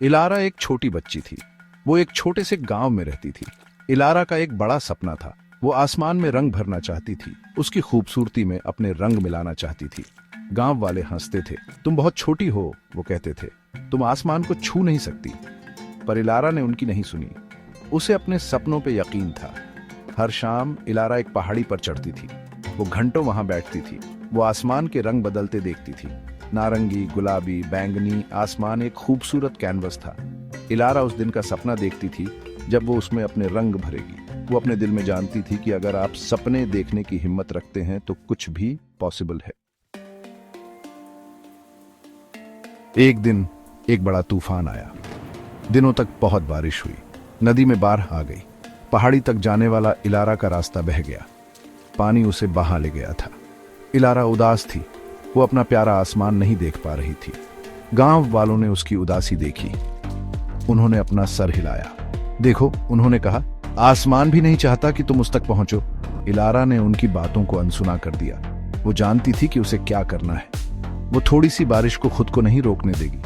इलारा एक छोटी बच्ची थी। वो एक छोटे से गांव में रहती थी। इलारा का एक बड़ा सपना था। वो आसमान में रंग भरना चाहती थी, उसकी खूबसूरती में अपने रंग मिलाना चाहती थी। गांव वाले हंसते थे। तुम बहुत छोटी हो, वो कहते थे, तुम आसमान को छू नहीं सकती। पर इलारा ने उनकी नहीं सुनी। उसे अपने सपनों पे यकीन था। हर शाम इलारा एक पहाड़ी पर चढ़ती थी। वो घंटों वहां बैठती थी। वो आसमान के रंग बदलते देखती थी। नारंगी, गुलाबी, बैंगनी आसमान एक खूबसूरत कैनवस था। इलारा उस दिन का सपना देखती थी जब वो उसमें अपने रंग भरेगी। वो अपने दिल में जानती थी कि अगर आप सपने देखने की हिम्मत रखते हैं तो कुछ भी पॉसिबल है। एक दिन एक बड़ा तूफान आया। दिनों तक बहुत बारिश हुई। नदी में बाढ़ आ गई। पहाड़ी तक जाने वाला इलारा का रास्ता बह गया। पानी उसे बहा ले गया था। इलारा उदास थी। वो अपना प्यारा आसमान नहीं देख पा रही थी। गांव वालों ने उसकी उदासी देखी। उन्होंने अपना सर हिलाया। देखो, उन्होंने कहा, आसमान भी नहीं चाहता कि तुम उस तक पहुंचो। इलारा ने उनकी बातों को अनसुना कर दिया। वो जानती थी कि उसे क्या करना है। वो थोड़ी सी बारिश को खुद को नहीं रोकने देगी।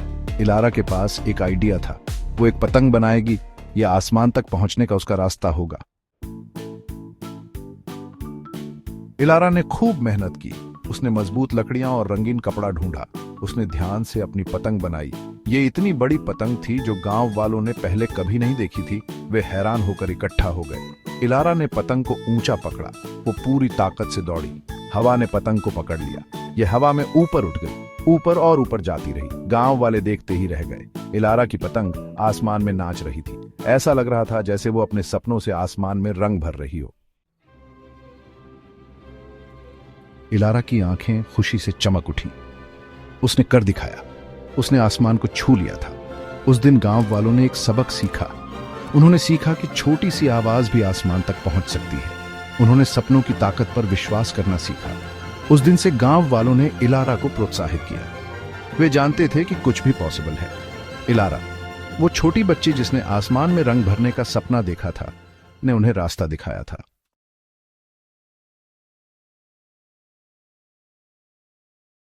इलारा के पास एक आइडिया था। वो एक पतंग बनाएगी। यह आसमान तक पहुंचने का उसका रास्ता होगा। इलारा ने खूब मेहनत की। उसने मजबूत लकड़ियां और रंगीन कपड़ा ढूंढा। उसने ध्यान से अपनी पतंग बनाई। ये इतनी बड़ी पतंग थी जो गांव वालों ने पहले कभी नहीं देखी थी। वे हैरान होकर इकट्ठा हो गए। इलारा ने पतंग को ऊंचा पकड़ा। वो पूरी ताकत से दौड़ी। हवा ने पतंग को पकड़ लिया। यह हवा में ऊपर उठ गई, ऊपर और ऊपर जाती रही। गांव वाले देखते ही रह गए। इलारा की पतंग आसमान में नाच रही थी। ऐसा लग रहा था जैसे वो अपने सपनों से आसमान में रंग भर रही हो। इलारा की आंखें खुशी से चमक उठी। उसने कर दिखाया। उसने आसमान को छू लिया था। उस दिन गांव वालों ने एक सबक सीखा। उन्होंने सीखा कि छोटी सी आवाज भी आसमान तक पहुंच सकती है। उन्होंने सपनों की ताकत पर विश्वास करना सीखा। उस दिन से गांव वालों ने इलारा को प्रोत्साहित किया। वे जानते थे कि कुछ भी पॉसिबल है। इलारा, वो छोटी बच्ची जिसने आसमान में रंग भरने का सपना देखा था, ने उन्हें रास्ता दिखाया था।